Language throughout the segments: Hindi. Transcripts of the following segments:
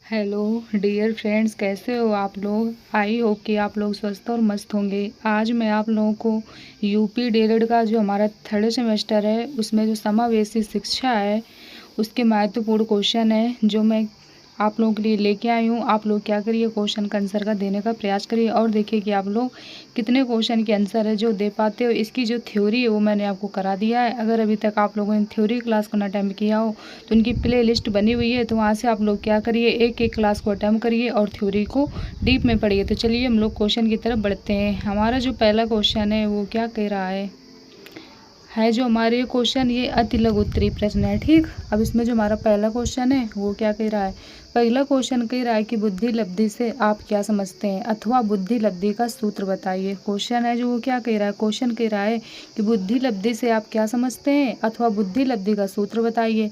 हेलो डियर फ्रेंड्स, कैसे हो आप लोग। आई होप कि आप लोग स्वस्थ और मस्त होंगे। आज मैं आप लोगों को यूपी डीएलएड का जो हमारा थर्ड सेमेस्टर है उसमें जो समावेशी शिक्षा है उसके महत्वपूर्ण क्वेश्चन है जो मैं आप लोगों के लिए लेके आई हूँ। आप लोग क्या करिए, क्वेश्चन का आंसर का देने का प्रयास करिए और देखिए कि आप लोग कितने क्वेश्चन के आंसर है जो दे पाते हो। इसकी जो थ्योरी है वो मैंने आपको करा दिया है। अगर अभी तक आप लोगों ने थ्योरी क्लास को ना अटेम्प्ट किया हो तो उनकी प्ले लिस्ट बनी हुई है, तो वहाँ से आप लोग क्या करिए, एक एक क्लास को अटेम्प्ट करिए और थ्योरी को डीप में पढ़िए। तो चलिए हम लोग क्वेश्चन की तरफ बढ़ते हैं। हमारा जो पहला क्वेश्चन है वो क्या कह रहा है जो हमारे क्वेश्चन ये अति लघु उत्तरीय प्रश्न है। ठीक, अब इसमें जो हमारा पहला क्वेश्चन है वो क्या कह रहा है। पहला क्वेश्चन कह रहा है कि बुद्धि लब्धि से आप क्या समझते हैं अथवा बुद्धि लब्धि का सूत्र बताइए। क्वेश्चन है जो वो क्या कह रहा है, क्वेश्चन कह रहा है कि बुद्धि लब्धि से आप क्या समझते हैं अथवा बुद्धि लब्धि का सूत्र बताइए।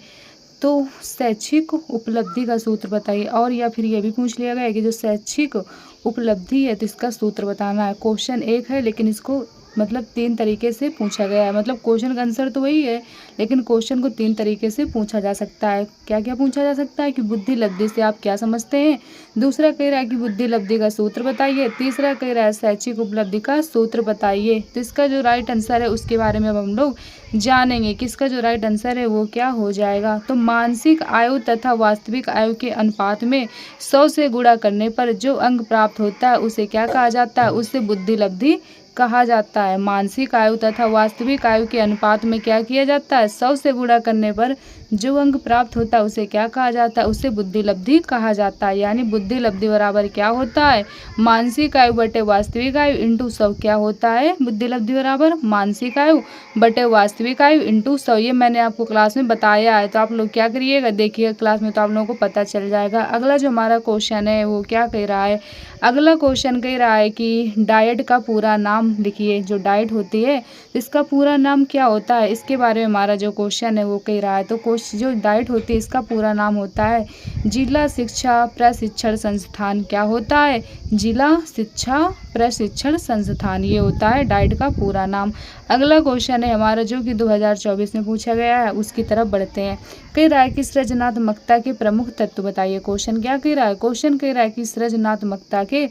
तो शैक्षिक उपलब्धि का सूत्र बताइए, और या फिर ये भी पूछ लिया गया है कि जो शैक्षिक उपलब्धि है तो इसका सूत्र बताना है। क्वेश्चन एक है लेकिन इसको मतलब 3 तरीके से पूछा गया है। मतलब क्वेश्चन का आंसर तो वही है लेकिन क्वेश्चन को 3 तरीके से पूछा जा सकता है। क्या क्या पूछा जा सकता है कि बुद्धि लब्धि से आप क्या समझते हैं, दूसरा कह रहा है कि बुद्धि लब्धि का सूत्र बताइए, तीसरा कह रहा है शैक्षिक उपलब्धि का सूत्र बताइए। तो इसका जो राइट आंसर है उसके बारे में अब हम लोग जानेंगे कि इसका जो राइट आंसर है वो क्या हो जाएगा। तो मानसिक आयु तथा वास्तविक आयु के अनुपात में 100 से गुणा करने पर जो अंक प्राप्त होता है उसे क्या कहा जाता है, उससे बुद्धि लब्धि कहा जाता है। मानसिक आयु तथा वास्तविक आयु के अनुपात में क्या किया जाता है, 100 से गुणा करने पर जो अंक प्राप्त होता है उसे क्या कहा जाता है, उसे बुद्धि लब्धि कहा जाता है। यानी बुद्धि लब्धि बराबर क्या होता है, मानसिक आयु बटे वास्तविक आयु इंटू 100 क्या होता है, बुद्धि लब्धि बराबर मानसिक आयु बटे वास्तविक आयु इंटू 100। ये मैंने आपको क्लास में बताया है, तो आप लोग क्या करिएगा, देखिएगा क्लास में तो आप लोगों को पता चल जाएगा। अगला जो हमारा क्वेश्चन है वो क्या कह रहा है, अगला क्वेश्चन कह रहा है कि डाइट का पूरा नाम लिखिए। जो डाइट होती है इसका पूरा नाम क्या होता है, इसके बारे में हमारा जो क्वेश्चन है वो कह रहा है। तो जो डाइट होती है इसका पूरा नाम होता है जिला शिक्षा प्रशिक्षण संस्थान। क्या होता है, जिला शिक्षा प्रशिक्षण संस्थान, ये होता है डाइट का पूरा नाम। अगला क्वेश्चन है हमारा जो कि 2024 में पूछा गया है, उसकी तरफ बढ़ते हैं। कह रहा है कि सृजनात्मकता के प्रमुख तत्व बताइए। क्वेश्चन क्या कह रहा है, क्वेश्चन कह रहा है कि सृजनात्मकता के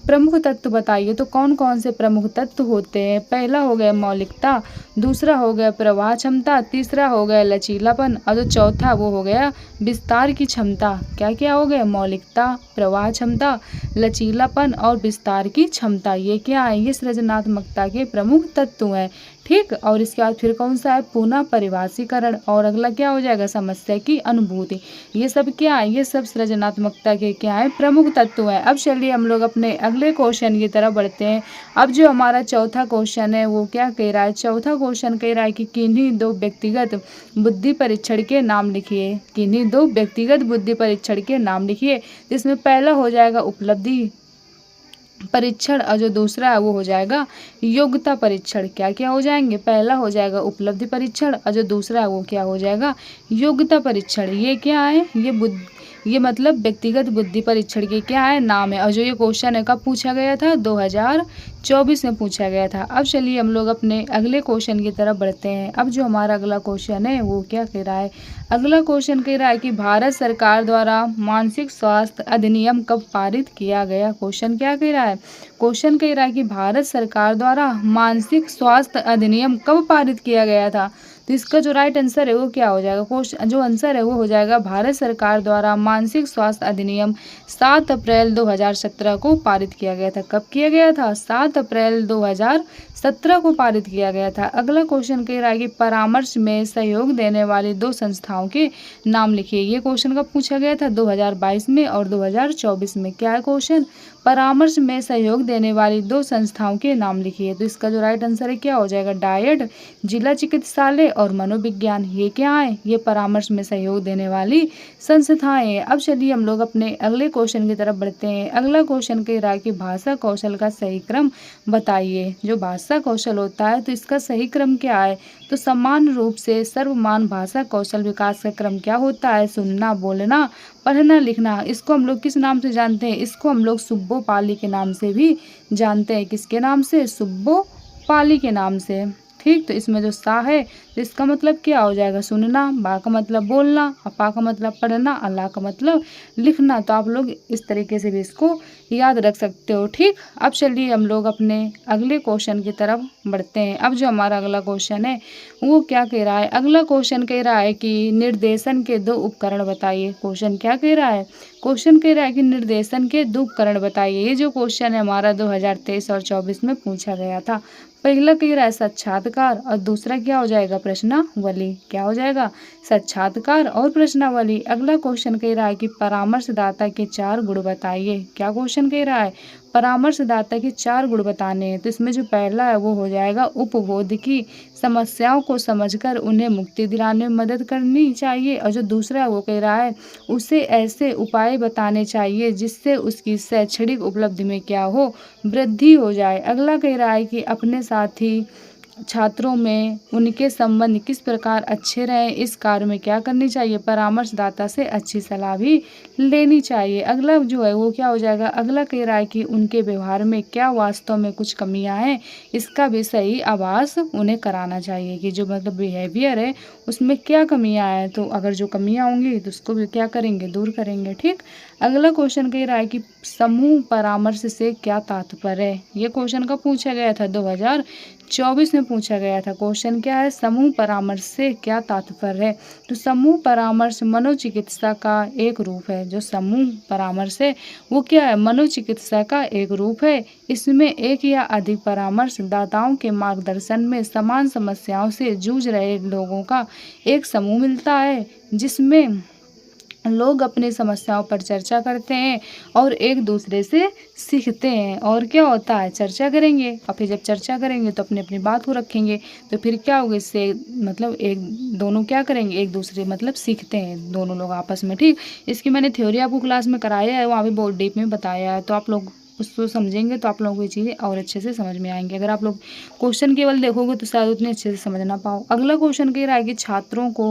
प्रमुख तत्व बताइए। तो कौन कौन से प्रमुख तत्व होते हैं, पहला हो गया मौलिकता, दूसरा हो गया प्रवाह क्षमता, तीसरा हो गया लचीलापन और जो चौथा वो हो गया विस्तार की क्षमता। क्या क्या हो गया, मौलिकता, प्रवाह क्षमता, लचीलापन और विस्तार की क्षमता। ये क्या है, ये सृजनात्मकता के प्रमुख तत्व हैं। ठीक, और इसके बाद फिर कौन सा है, पुनः परिभाषीकरण, और अगला क्या हो जाएगा, समस्या की अनुभूति। ये सब क्या है, ये सब सृजनात्मकता के क्या है, प्रमुख तत्व हैं। अब चलिए हम लोग अपने अगले क्वेश्चन की तरफ बढ़ते हैं। अब जो हमारा चौथा क्वेश्चन है वो क्या कह रहा है, चौथा क्वेश्चन कह रहा है कि किन्हीं दो व्यक्तिगत बुद्धि परीक्षण के नाम लिखिए। किन्हीं दो व्यक्तिगत बुद्धि परीक्षण के नाम लिखिए। जिसमें पहला हो जाएगा उपलब्धि परीक्षण और जो दूसरा है वो हो जाएगा योग्यता परीक्षण। क्या क्या हो जाएंगे, पहला हो जाएगा उपलब्धि परीक्षण और जो दूसरा है वो क्या हो जाएगा, योग्यता परीक्षण। ये क्या है, ये मतलब व्यक्तिगत बुद्धि परीक्षण के क्या है, नाम है। और जो ये क्वेश्चन है कब पूछा गया था, 2024 में पूछा गया था। अब चलिए हम लोग अपने अगले क्वेश्चन की तरफ बढ़ते हैं। अब जो हमारा अगला क्वेश्चन है वो क्या कह रहा है, अगला क्वेश्चन कह रहा है कि भारत सरकार द्वारा मानसिक स्वास्थ्य अधिनियम कब पारित किया गया। क्वेश्चन क्या कह रहा है, क्वेश्चन कह रहा है कि भारत सरकार द्वारा मानसिक स्वास्थ्य अधिनियम कब पारित किया गया था। तो इसका जो राइट आंसर है वो क्या हो जाएगा, क्वेश्चन जो आंसर है वो हो जाएगा भारत सरकार द्वारा मानसिक स्वास्थ्य अधिनियम 7 अप्रैल 2017 को पारित किया गया था। कब किया गया था, 7 अप्रैल 2017 को पारित किया गया था। अगला क्वेश्चन कह रहा है कि परामर्श में सहयोग देने वाली 2 संस्थाओं के नाम लिखिए। ये क्वेश्चन कब पूछा गया था, 2022 में और 2024 में। क्या है क्वेश्चन, परामर्श में सहयोग देने वाली 2 संस्थाओं के नाम लिखिए। तो इसका जो राइट आंसर है क्या हो जाएगा, डायट, जिला चिकित्सालय और मनोविज्ञान। ये क्या है, ये परामर्श में सहयोग देने वाली संस्थाएं हैं। अब चलिए हम लोग अपने अगले क्वेश्चन की तरफ बढ़ते हैं। अगला क्वेश्चन कह रहा है कि भाषा कौशल का सही क्रम बताइए। जो भाषा कौशल होता है तो इसका सही क्रम क्या है, तो समान रूप से सर्वमान्य भाषा कौशल विकास का क्रम क्या होता है, सुनना, बोलना, पढ़ना, लिखना। इसको हम लोग किस नाम से जानते हैं, इसको हम लोग सुब्बो पाली के नाम से भी जानते हैं। किसके नाम से, सुब्बो पाली के नाम से। ठीक, तो इसमें जो सा है तो इसका मतलब क्या हो जाएगा, सुनना। बा का मतलब बोलना, और पा का मतलब पढ़ना, और ला का मतलब लिखना। तो आप लोग इस तरीके से भी इसको याद रख सकते हो। ठीक, अब चलिए हम लोग अपने अगले क्वेश्चन की तरफ बढ़ते हैं। अब जो हमारा अगला क्वेश्चन है वो क्या कह रहा है, अगला क्वेश्चन कह रहा है कि निर्देशन के दो उपकरण बताइए। क्वेश्चन क्या कह रहा है, क्वेश्चन कह रहा है कि निर्देशन के दो उपकरण बताइए। ये जो क्वेश्चन है हमारा 2023 और 24 में पूछा गया था। पहला कह रहा है साक्षात्कार, और दूसरा क्या हो जाएगा, प्रश्नावली। क्या हो जाएगा, साक्षात्कार और प्रश्नावली। अगला क्वेश्चन कह रहा है कि परामर्शदाता के 4 गुण बताइए। क्या क्वेश्चन कह रहा है, परामर्शदाता के 4 गुण बताने हैं। तो इसमें जो पहला है वो हो जाएगा उपबोध की, समस्याओं को समझकर उन्हें मुक्ति दिलाने में मदद करनी चाहिए। और जो दूसरा है वो कह रहा है उसे ऐसे उपाय बताने चाहिए जिससे उसकी शैक्षणिक उपलब्धि में क्या हो, वृद्धि हो जाए। अगला कह रहा है कि अपने साथी छात्रों में उनके संबंध किस प्रकार अच्छे रहें, इस कार्य में क्या करनी चाहिए, परामर्शदाता से अच्छी सलाह भी लेनी चाहिए। अगला जो है वो क्या हो जाएगा, अगला कह रहा है कि उनके व्यवहार में क्या वास्तव में कुछ कमियां हैं, इसका भी सही आभास उन्हें कराना चाहिए कि जो मतलब बिहेवियर है उसमें क्या कमियां हैं। तो अगर जो कमियां होंगी तो उसको भी क्या करेंगे, दूर करेंगे। ठीक, अगला क्वेश्चन कह रहा है कि समूह परामर्श से क्या तात्पर्य है। ये क्वेश्चन का पूछा गया था, 2024 में पूछा गया था। क्वेश्चन क्या है, समूह परामर्श से क्या तात्पर्य है। तो समूह परामर्श मनोचिकित्सा का एक रूप है। जो समूह परामर्श है वो क्या है, मनोचिकित्सा का एक रूप है। इसमें एक या अधिक परामर्शदाताओं के मार्गदर्शन में समान समस्याओं से जूझ रहे लोगों का एक समूह मिलता है, जिसमें लोग अपनी समस्याओं पर चर्चा करते हैं और एक दूसरे से सीखते हैं। और क्या होता है, चर्चा करेंगे, और फिर जब चर्चा करेंगे तो अपनी अपनी बात को रखेंगे, तो फिर क्या होगा, इससे मतलब एक दोनों क्या करेंगे, एक दूसरे मतलब सीखते हैं दोनों लोग आपस में। ठीक, इसकी मैंने थ्योरी आपको क्लास में कराया है, वहाँ पे बहुत डीप में बताया है। तो आप लोग उसको समझेंगे तो आप लोगों को ये चीज़ें और अच्छे से समझ में आएंगी। अगर आप लोग क्वेश्चन केवल देखोगे तो शायद उतने अच्छे से समझ ना पाओ। अगला क्वेश्चन कह रहा है कि छात्रों को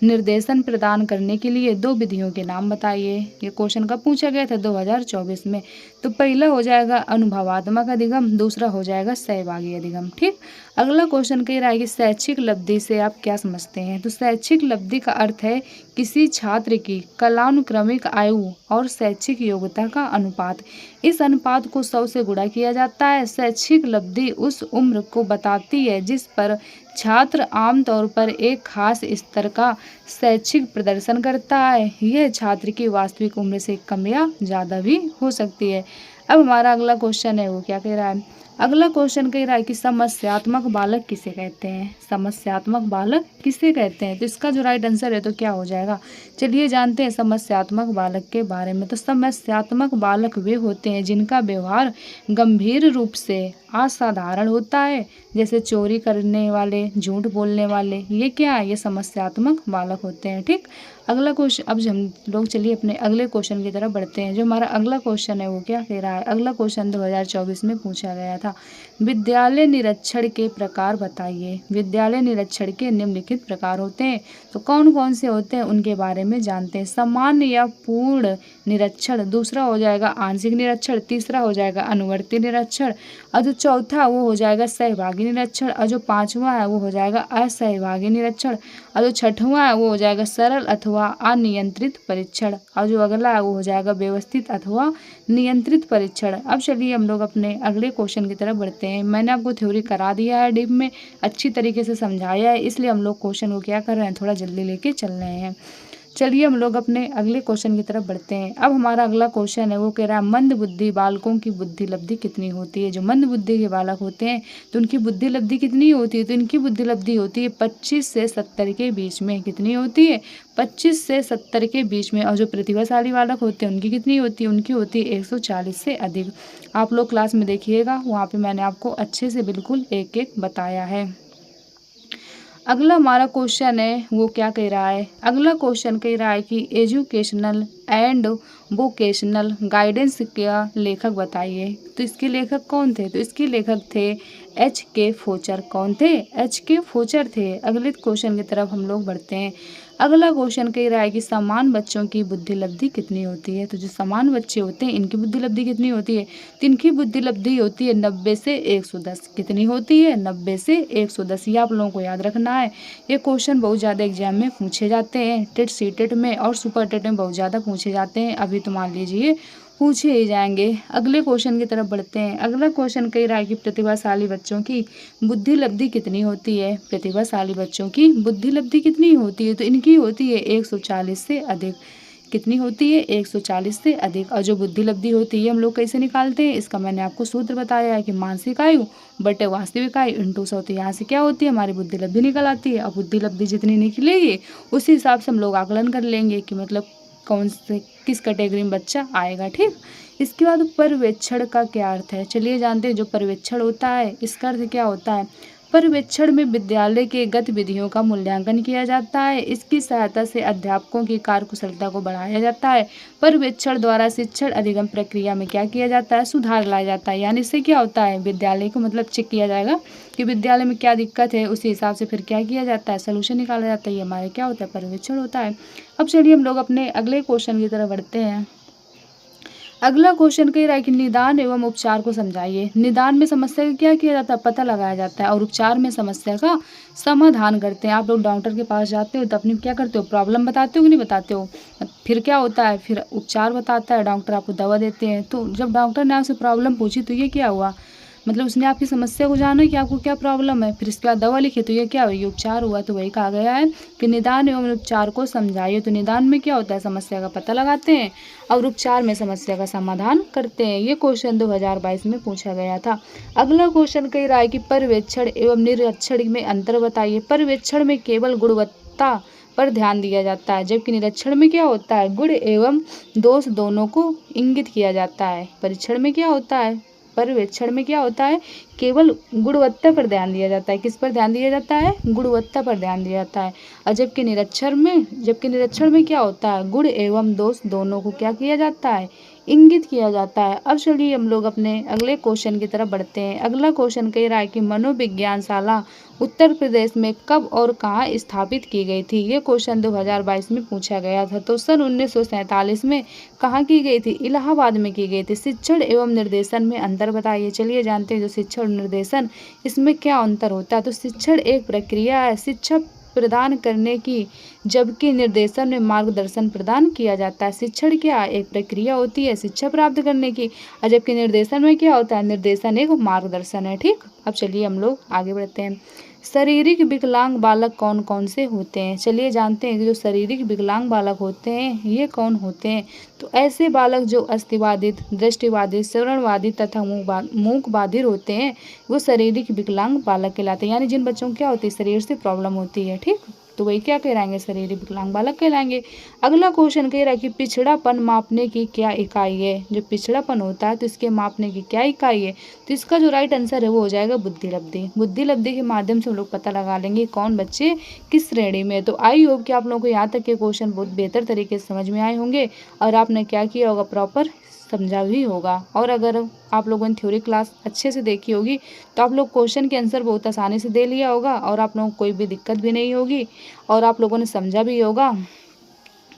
निर्देशन प्रदान करने के लिए 2 विधियों के नाम बताइए। ये क्वेश्चन कब पूछा गया था, 2024 में। तो पहला हो जाएगा अनुभवात्मक अधिगम, दूसरा हो जाएगा सहभागी अधिगम। ठीक, अगला क्वेश्चन कह रहा है कि शैक्षिक लब्धि से आप क्या समझते हैं। तो शैक्षिक लब्धि का अर्थ है किसी छात्र की कालानुक्रमिक आयु और शैक्षिक योग्यता का अनुपात। इस अनुपात को 100 से गुणा किया जाता है। शैक्षिक लब्धि उस उम्र को बताती है जिस पर छात्र आमतौर पर एक खास स्तर का शैक्षिक प्रदर्शन करता है। यह छात्र की वास्तविक उम्र से कम या ज़्यादा भी हो सकती है। अब हमारा अगला क्वेश्चन है वो क्या कह रहा है, अगला क्वेश्चन कह रहा है कि समस्यात्मक बालक किसे कहते हैं। समस्यात्मक बालक किसे कहते हैं। तो इसका जो राइट आंसर है तो क्या हो जाएगा, चलिए जानते हैं समस्यात्मक बालक के बारे में। तो समस्यात्मक बालक वे होते हैं जिनका व्यवहार गंभीर रूप से असाधारण होता है, जैसे चोरी करने वाले, झूठ बोलने वाले, ये क्या है, ये समस्यात्मक बालक होते हैं। ठीक, अगला क्वेश्चन, अब हम लोग चलिए अपने अगले क्वेश्चन की तरफ बढ़ते हैं। जो हमारा अगला क्वेश्चन है वो क्या कह रहा है, अगला क्वेश्चन 2024 में पूछा गया था। विद्यालय निरीक्षण के प्रकार बताइए। विद्यालय निरीक्षण के निम्नलिखित प्रकार होते हैं, तो कौन कौन से होते हैं उनके बारे में जानते हैं। सामान्य या पूर्ण निरीक्षण, दूसरा हो जाएगा आंशिक निरीक्षण, तीसरा हो जाएगा अनुवर्ती निरीक्षण, और जो चौथा वो हो जाएगा सहभागी निरीक्षण, और जो पांचवा है वो हो जाएगा असहभागी निरीक्षण, और जो छठवां है वो हो जाएगा सरल अथवा अनियंत्रित परीक्षण, और जो अगला है वो हो जाएगा व्यवस्थित अथवा नियंत्रित परीक्षण। अब चलिए हम लोग अपने अगले क्वेश्चन की तरफ बढ़ते हैं। मैंने आपको थ्योरी करा दिया है, डीप में अच्छी तरीके से समझाया है, इसलिए हम लोग क्वेश्चन को क्या कर रहे हैं, थोड़ा जल्दी लेके चल रहे हैं। चलिए हम लोग अपने अगले क्वेश्चन की तरफ बढ़ते हैं। अब हमारा अगला क्वेश्चन है वो कह रहा है मंद बुद्धि बालकों की बुद्धि लब्धि कितनी होती है। जो मंद बुद्धि के बालक होते हैं तो उनकी बुद्धि लब्धि कितनी होती है, तो इनकी बुद्धि लब्धि होती है 25 से 70 के बीच में। कितनी होती है, 25 से 70 के बीच में। और जो प्रतिभाशाली बालक होते हैं उनकी कितनी होती है, उनकी होती है 140 से अधिक। आप लोग क्लास में देखिएगा, वहाँ पे मैंने आपको अच्छे से बिल्कुल एक एक बताया है। अगला हमारा क्वेश्चन है वो क्या कह रहा है, अगला क्वेश्चन कह रहा है कि एजुकेशनल एंड वोकेशनल गाइडेंस का लेखक बताइए। तो इसके लेखक कौन थे? तो इसके लेखक थे H.K. फोचर। कौन थे? H.K. फोचर थे। अगले क्वेश्चन की तरफ हम लोग बढ़ते हैं। अगला क्वेश्चन कह रहा है कि समान बच्चों की बुद्धि लब्धि कितनी होती है? तो जो समान बच्चे होते हैं इनकी बुद्धि लब्धि कितनी होती है? तो इनकी बुद्धि लब्धि होती है 90 से 110। कितनी होती है? 90 से 110। ये आप लोगों को याद रखना है। ये क्वेश्चन बहुत ज़्यादा एग्जाम में पूछे जाते हैं, टेट सी टेट में और सुपर टेट में बहुत ज़्यादा पूछे जाते हैं। अभी तो मान लीजिए पूछे ही जाएंगे। अगले क्वेश्चन की तरफ बढ़ते हैं। अगला क्वेश्चन कह रहा है कि प्रतिभाशाली बच्चों की बुद्धि लब्धि कितनी होती है? प्रतिभाशाली बच्चों की बुद्धि लब्धि कितनी होती है? तो इनकी होती है 140 से अधिक। कितनी होती है? 140 से अधिक। और जो बुद्धि लब्धि होती है हम लोग कैसे निकालते हैं? इसका मैंने आपको सूत्र बताया है कि मानसिक आयु बटे वास्तविक आयु इंटू 100। तो यहाँ से क्या होती है? हमारी बुद्धि लब्धि निकल आती है। और बुद्धि लब्धि जितनी निकलेगी उसी हिसाब से हम लोग आकलन कर लेंगे कि मतलब कौन से किस कैटेगरी में बच्चा आएगा। ठीक, इसके बाद पर्यवेक्षण का क्या अर्थ है? चलिए जानते हैं। जो पर्यवेक्षण होता है इसका अर्थ क्या होता है? पर्यवेक्षण में विद्यालय के गतिविधियों का मूल्यांकन किया जाता है। इसकी सहायता से अध्यापकों की कार्यकुशलता को बढ़ाया जाता है। पर्यवेक्षण द्वारा शिक्षण अधिगम प्रक्रिया में क्या किया जाता है? सुधार लाया जाता है। यानी इससे क्या होता है? विद्यालय को मतलब चेक किया जाएगा कि विद्यालय में क्या दिक्कत है, उसी हिसाब से फिर क्या किया जाता है? सोल्यूशन निकाला जाता है। ये हमारे क्या होता है? पर्यवेक्षण होता है। अब चलिए हम लोग अपने अगले क्वेश्चन की तरफ बढ़ते हैं। अगला क्वेश्चन कह रहा है कि निदान एवं उपचार को समझाइए। निदान में समस्या का क्या किया जाता है? पता लगाया जाता है। और उपचार में समस्या का समाधान करते हैं। आप लोग डॉक्टर के पास जाते हो तो अपनी क्या करते हो? प्रॉब्लम बताते हो कि नहीं बताते हो? फिर क्या होता है? फिर उपचार बताता है, डॉक्टर आपको दवा देते हैं। तो जब डॉक्टर ने आपसे प्रॉब्लम पूछी तो ये क्या हुआ? मतलब उसने आपकी समस्या को जाना कि आपको क्या प्रॉब्लम है, फिर इसके बाद दवा लिखी तो ये क्या हुआ? ये उपचार हुआ। तो वही कहा गया है कि निदान एवं उपचार को समझाइए। तो निदान में क्या होता है? समस्या का पता लगाते हैं और उपचार में समस्या का समाधान करते हैं। ये क्वेश्चन 2022 में पूछा गया था। अगला क्वेश्चन कह रहा है कि पर्यवेक्षण एवं निरीक्षण में अंतर बताइए। पर्यवेक्षण में केवल गुणवत्ता पर ध्यान दिया जाता है, जबकि निरीक्षण में क्या होता है? गुण एवं दोष दोनों को इंगित किया जाता है। परीक्षण में क्या होता है? पर्यवेक्षण में क्या होता है? केवल गुणवत्ता पर ध्यान दिया जाता है। किस पर ध्यान दिया जाता है? गुणवत्ता पर ध्यान दिया जाता है। और जबकि निरीक्षण में क्या होता है? गुण एवं दोष दोनों को क्या किया जाता है? इंगित किया जाता है। अब चलिए हम लोग अपने अगले क्वेश्चन की तरफ बढ़ते हैं। अगला क्वेश्चन कह रहा है कि मनोविज्ञानशाला उत्तर प्रदेश में कब और कहाँ स्थापित की गई थी? ये क्वेश्चन 2022 में पूछा गया था। तो सन 1947 में कहाँ की गई थी? इलाहाबाद में की गई थी। शिक्षण एवं निर्देशन में अंतर बताइए। चलिए जानते हैं जो शिक्षण और निर्देशन इसमें क्या अंतर होता है। तो शिक्षण एक प्रक्रिया है शिक्षा प्रदान करने की, जबकि निर्देशन में मार्गदर्शन प्रदान किया जाता है। शिक्षण क्या है? एक प्रक्रिया होती है शिक्षा प्राप्त करने की, और जबकि निर्देशन में क्या होता है? निर्देशन एक मार्गदर्शन है। ठीक, अब चलिए हम लोग आगे बढ़ते हैं। शारीरिक विकलांग बालक कौन कौन से होते हैं? चलिए जानते हैं कि जो शारीरिक विकलांग बालक होते हैं ये कौन होते हैं। तो ऐसे बालक जो अस्थिबाधित, दृष्टिबाधित, श्रवणबाधित तथा मूक बाधिर होते हैं वो शारीरिक विकलांग बालक कहलाते हैं। यानी जिन बच्चों को क्या होती है? शरीर से प्रॉब्लम होती है। ठीक, तो वही क्या कहलाएंगे? शारीरिक विकलांग बालक कहलाएंगे। अगला क्वेश्चन कह रहा है कि पिछड़ापन मापने की क्या इकाई है? जो पिछड़ापन होता है तो इसके मापने की क्या इकाई है? तो इसका जो राइट आंसर है वो हो जाएगा बुद्धि लब्धि। बुद्धि लब्धि के माध्यम से हम लोग पता लगा लेंगे कौन बच्चे किस श्रेणी में। तो आई होप कि आप लोगों को यहाँ तक के क्वेश्चन बहुत बेहतर तरीके से समझ में आए होंगे और आपने क्या किया होगा? प्रॉपर समझा भी होगा। और अगर आप लोगों ने थ्योरी क्लास अच्छे से देखी होगी तो आप लोग क्वेश्चन के आंसर बहुत आसानी से दे लिया होगा और आप लोगों को कोई भी दिक्कत भी नहीं होगी और आप लोगों ने समझा भी होगा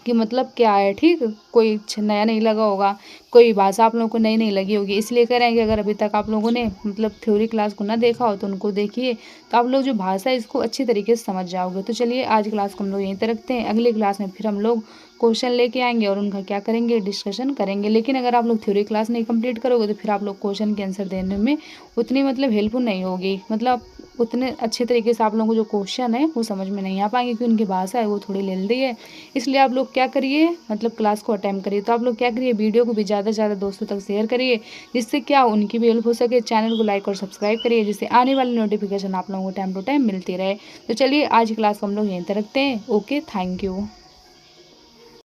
कि मतलब क्या है। ठीक, कोई नया नहीं लगा होगा, कोई भाषा आप लोगों को नई नहीं लगी होगी। इसलिए कह रहे हैं कि अगर अभी तक आप लोगों ने मतलब थ्योरी क्लास को ना देखा हो तो उनको देखिए, तो आप लोग जो भाषा है इसको अच्छी तरीके से समझ जाओगे। तो चलिए आज क्लास को हम लोग यहीं तक रखते हैं। अगली क्लास में फिर हम लोग क्वेश्चन लेके आएंगे और उनका क्या करेंगे? डिस्कशन करेंगे। लेकिन अगर आप लोग थ्योरी क्लास नहीं कंप्लीट करोगे तो फिर आप लोग क्वेश्चन के आंसर देने में उतनी मतलब हेल्पफुल नहीं होगी। मतलब उतने अच्छे तरीके से आप लोगों को जो क्वेश्चन है वो समझ में नहीं आ पाएंगे क्योंकि उनकी भाषा है वो थोड़ी लेंदी है। इसलिए आप लोग क्या करिए? मतलब क्लास को अटेम्प्ट करिए। तो आप लोग क्या करिए? वीडियो को भी ज़्यादा से ज़्यादा दोस्तों तक शेयर करिए जिससे क्या उनकी भी हेल्प हो सके। चैनल को लाइक और सब्सक्राइब करिए जिससे आने वाली नोटिफिकेशन आप लोगों को टाइम टू टाइम मिलती रहे। तो चलिए आज क्लास को हम लोग यहीं तक रखते हैं। Okay, thank you.